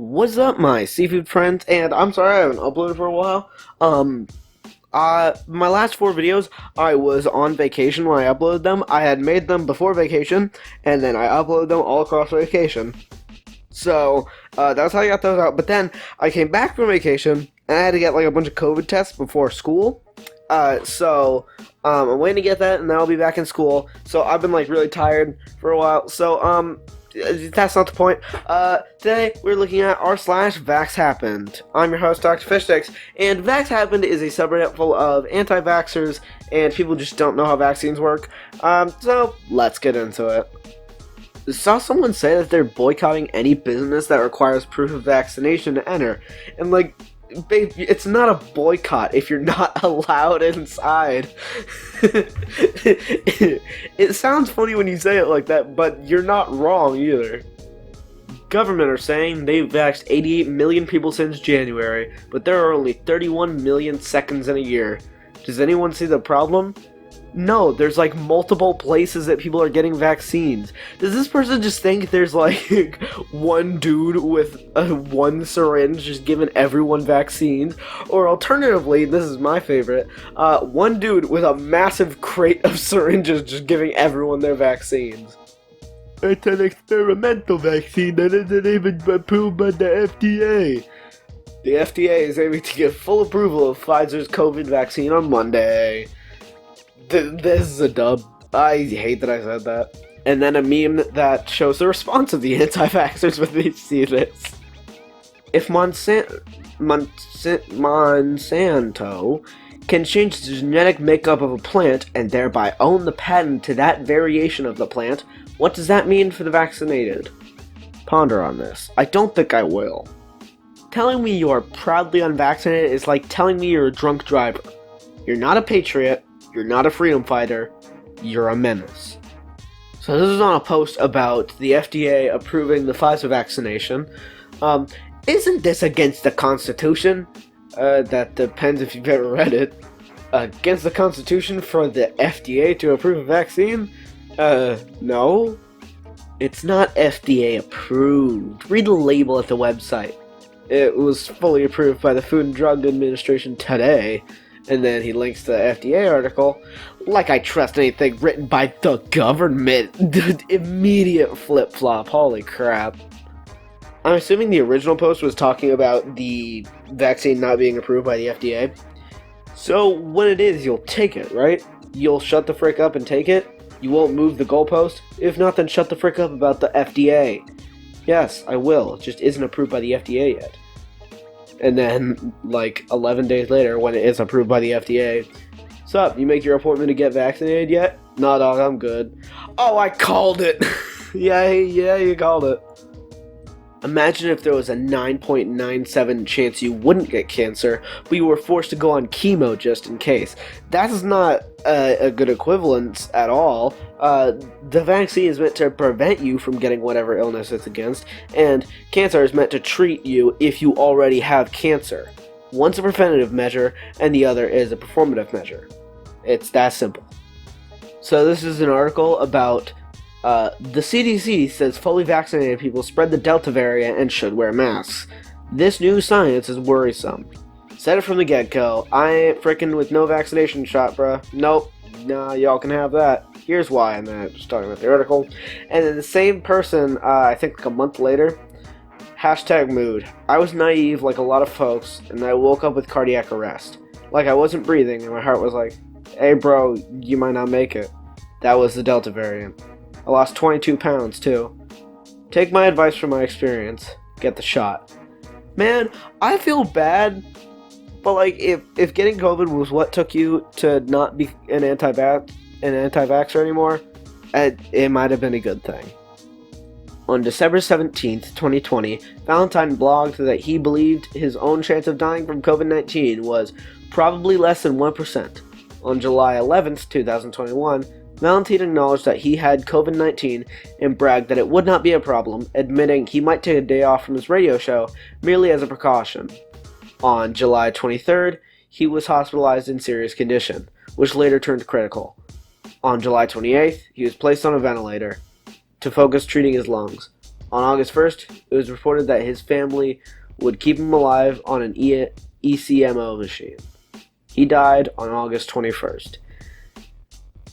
What's up, my seafood friends? And I'm sorry I haven't uploaded for a while. My last four videos, I was on vacation when I uploaded them. I had made them before vacation, and then I uploaded them all across vacation. So, that's how I got those out. But then, I came back from vacation, and I had to get, like, a bunch of COVID tests before school. I'm waiting to get that, and then I'll be back in school. So, I've been, like, really tired for a while. So, that's not the point. Today we're looking at r/vaxxhappened. I'm your host, Dr. Fishsticks, and vaxxhappened is a subreddit full of anti-vaxxers and people just don't know how vaccines work. So let's get into it. I saw someone say that they're boycotting any business that requires proof of vaccination to enter, and like, babe, it's not a boycott if you're not allowed inside. It sounds funny when you say it like that, but you're not wrong either. Government are saying they've vaxxed 88 million people since January, but there are only 31 million seconds in a year. Does anyone see the problem? No, there's like multiple places that people are getting vaccines. Does this person just think there's like one dude with one syringe just giving everyone vaccines? Or alternatively, this is my favorite, one dude with a massive crate of syringes just giving everyone their vaccines. It's an experimental vaccine that isn't even approved by the FDA. The FDA is aiming to give full approval of Pfizer's COVID vaccine on Monday. This is a dub. I hate that I said that. And then a meme that shows the response of the anti-vaxxers when they see this. If Monsanto can change the genetic makeup of a plant and thereby own the patent to that variation of the plant, what does that mean for the vaccinated? Ponder on this. I don't think I will. Telling me you are proudly unvaccinated is like telling me you're a drunk driver. You're not a patriot. You're not a freedom fighter, you're a menace. So this is on a post about the FDA approving the Pfizer vaccination. Isn't this against the Constitution? That depends if you've ever read it. Against the Constitution for the FDA to approve a vaccine? No. It's not FDA approved. Read the label at the website. It was fully approved by the Food and Drug Administration today. And then he links to the FDA article. Like I trust anything written by the government. Immediate flip-flop. Holy crap. I'm assuming the original post was talking about the vaccine not being approved by the FDA. So when it is, you'll take it, right? You'll shut the frick up and take it? You won't move the goalpost? If not, then shut the frick up about the FDA. Yes, I will. It just isn't approved by the FDA yet. And then, like, 11 days later, when it is approved by the FDA, sup, you make your appointment to get vaccinated yet? Nah, dog, I'm good. Oh, I called it! yeah, you called it. Imagine if there was a 9.97 chance you wouldn't get cancer, but you were forced to go on chemo just in case. That is not a good equivalence at all. The vaccine is meant to prevent you from getting whatever illness it's against, and cancer is meant to treat you if you already have cancer. One's a preventative measure, and the other is a performative measure. It's that simple. So this is an article about the CDC says fully vaccinated people spread the Delta variant and should wear masks. This new science is worrisome. Said it from the get-go. I ain't frickin' with no vaccination shot, bruh. Nope. Nah, y'all can have that. Here's why, and then I'm just talking about the article. And then the same person, I think like a month later, #mood. I was naive like a lot of folks, and I woke up with cardiac arrest. Like I wasn't breathing, and my heart was like, hey bro, you might not make it. That was the Delta variant. I lost 22 pounds, too. Take my advice from my experience. Get the shot. Man, I feel bad, but like, if getting COVID was what took you to not be an anti-vaxxer anymore, it might have been a good thing. On December 17th, 2020, Valentine blogged that he believed his own chance of dying from COVID-19 was probably less than 1%. On July 11th, 2021, Valentine acknowledged that he had COVID-19 and bragged that it would not be a problem, admitting he might take a day off from his radio show merely as a precaution. On July 23rd, he was hospitalized in serious condition, which later turned critical. On July 28th, he was placed on a ventilator to focus treating his lungs. On August 1st, it was reported that his family would keep him alive on an ECMO machine. He died on August 21st.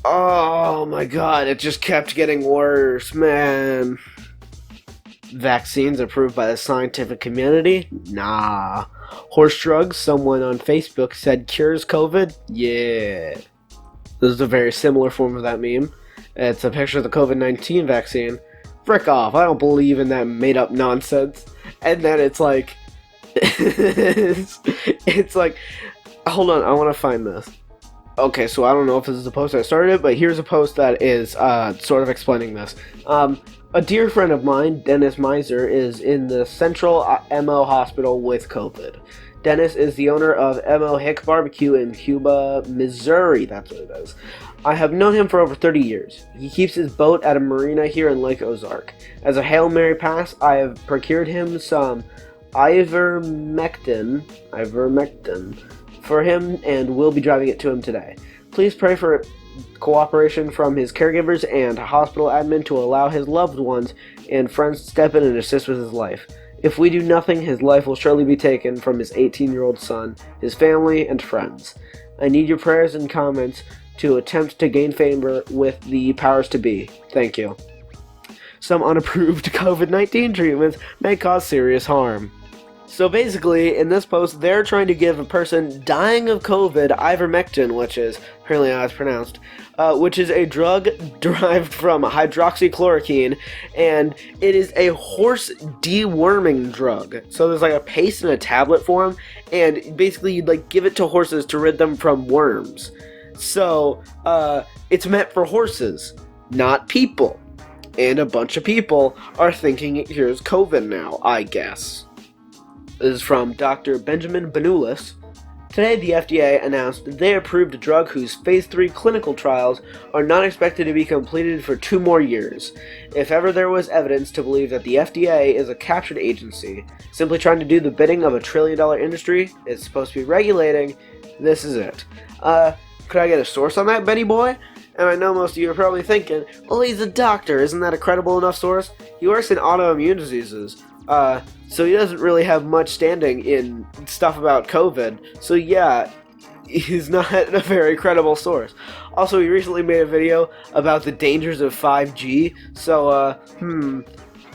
Oh my god, it just kept getting worse, man. Vaccines approved by the scientific community? Nah. Horse drugs, someone on Facebook said cures COVID? Yeah. This is a very similar form of that meme. It's a picture of the COVID-19 vaccine. Frick off, I don't believe in that made-up nonsense. And then it's like... it's like... Hold on, I want to find this. Okay, so I don't know if this is the post that started it, but here's a post that is sort of explaining this. A dear friend of mine, Dennis Miser, is in the Central MO Hospital with COVID. Dennis is the owner of MO Hick Barbecue in Cuba, Missouri. That's what it is. I have known him for over 30 years. He keeps his boat at a marina here in Lake Ozark. As a Hail Mary pass, I have procured him some ivermectin for him and will be driving it to him today. Please pray for cooperation from his caregivers and hospital admin to allow his loved ones and friends to step in and assist with his life. If we do nothing, his life will surely be taken from his 18-year-old son, his family, and friends. I need your prayers and comments to attempt to gain favor with the powers to be. Thank you. Some unapproved COVID-19 treatments may cause serious harm. So basically, in this post, they're trying to give a person dying of COVID ivermectin, which is apparently how it's pronounced, which is a drug derived from hydroxychloroquine, and it is a horse deworming drug. So there's like a paste in a tablet form, and basically you'd like give it to horses to rid them from worms. So it's meant for horses, not people. And a bunch of people are thinking it cures COVID now, I guess. This is from Dr. Benjamin Benulis. Today, the FDA announced they approved a drug whose Phase 3 clinical trials are not expected to be completed for 2 more years. If ever there was evidence to believe that the FDA is a captured agency, simply trying to do the bidding of a trillion-dollar industry it's supposed to be regulating, this is it. Could I get a source on that, Benny boy? And I know most of you are probably thinking, well, he's a doctor, isn't that a credible enough source? He works in autoimmune diseases. So he doesn't really have much standing in stuff about COVID. So yeah, he's not a very credible source. Also, he recently made a video about the dangers of 5G. So,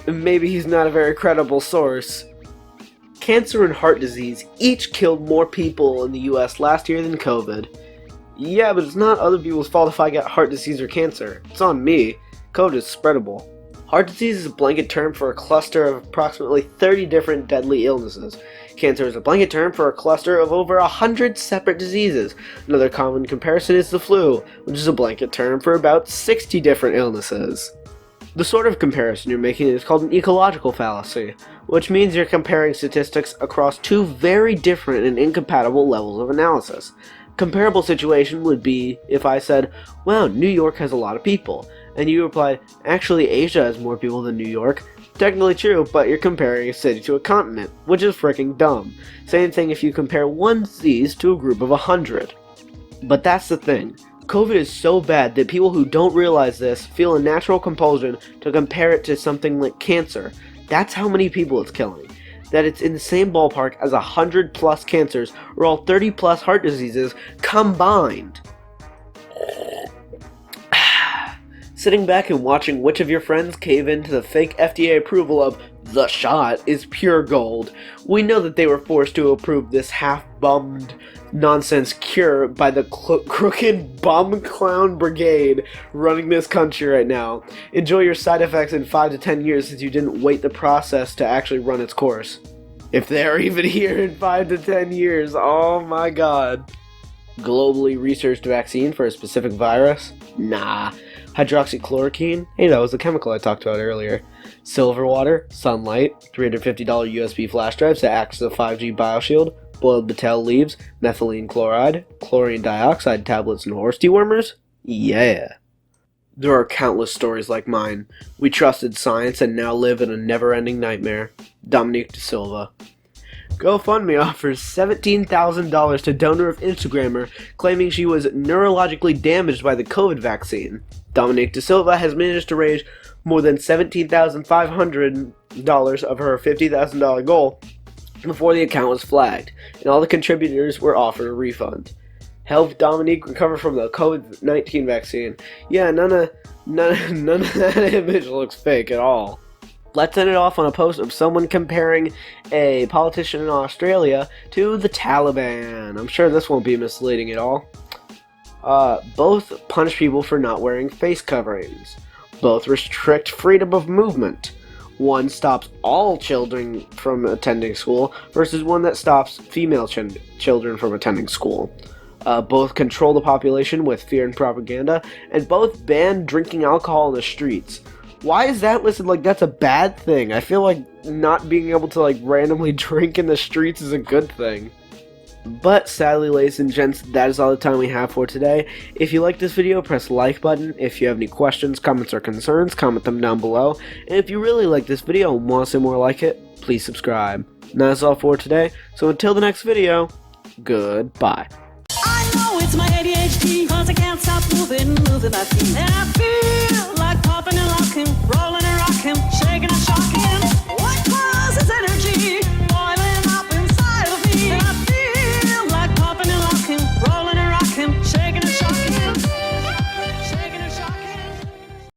maybe he's not a very credible source. Cancer and heart disease each killed more people in the US last year than COVID. Yeah, but it's not other people's fault if I get heart disease or cancer. It's on me. COVID is spreadable. Heart disease is a blanket term for a cluster of approximately 30 different deadly illnesses. Cancer is a blanket term for a cluster of over 100 separate diseases. Another common comparison is the flu, which is a blanket term for about 60 different illnesses. The sort of comparison you're making is called an ecological fallacy, which means you're comparing statistics across 2 very different and incompatible levels of analysis. Comparable situation would be if I said, wow, New York has a lot of people, and you replied, actually Asia has more people than New York. Technically true, but you're comparing a city to a continent, which is freaking dumb. Same thing if you compare one disease to a group of 100. But that's the thing. COVID is so bad that people who don't realize this feel a natural compulsion to compare it to something like cancer. That's how many people it's killing. That it's in the same ballpark as 100 plus cancers or all 30 plus heart diseases combined. Sitting back and watching which of your friends cave into the fake FDA approval of the shot is pure gold. We know that they were forced to approve this half-bummed nonsense cure by the crooked bum clown brigade running this country right now. Enjoy your side effects in 5 to 10 years since you didn't wait the process to actually run its course. If they're even here in 5 to 10 years, oh my god. Globally researched vaccine for a specific virus? Nah. Hydroxychloroquine? Hey, that was the chemical I talked about earlier. Silver water, sunlight, $350 USB flash drives that acts as a 5G bioshield, boiled betel leaves, methylene chloride, chlorine dioxide tablets, and horse dewormers? Yeah. There are countless stories like mine. We trusted science and now live in a never-ending nightmare. Dominique De Silva. GoFundMe offers $17,000 to donor of Instagrammer claiming she was neurologically damaged by the COVID vaccine. Dominique De Silva has managed to raise more than $17,500 of her $50,000 goal before the account was flagged, and all the contributors were offered a refund. Help Dominique recover from the COVID-19 vaccine. Yeah, none of that image looks fake at all. Let's end it off on a post of someone comparing a politician in Australia to the Taliban. I'm sure this won't be misleading at all. Both punish people for not wearing face coverings. Both restrict freedom of movement. One stops all children from attending school versus one that stops female children from attending school. Both control the population with fear and propaganda, and both ban drinking alcohol in the streets. Why is that listed like that's a bad thing? I feel like not being able to randomly drink in the streets is a good thing. But sadly, ladies and gents, that is all the time we have for today. If you like this video, press the like button. If you have any questions, comments, or concerns, comment them down below. And if you really like this video and want to see more like it, please subscribe. And that's all for today, so until the next video, goodbye. I know it's my ADHD, cause I can't stop moving my feet. And I feel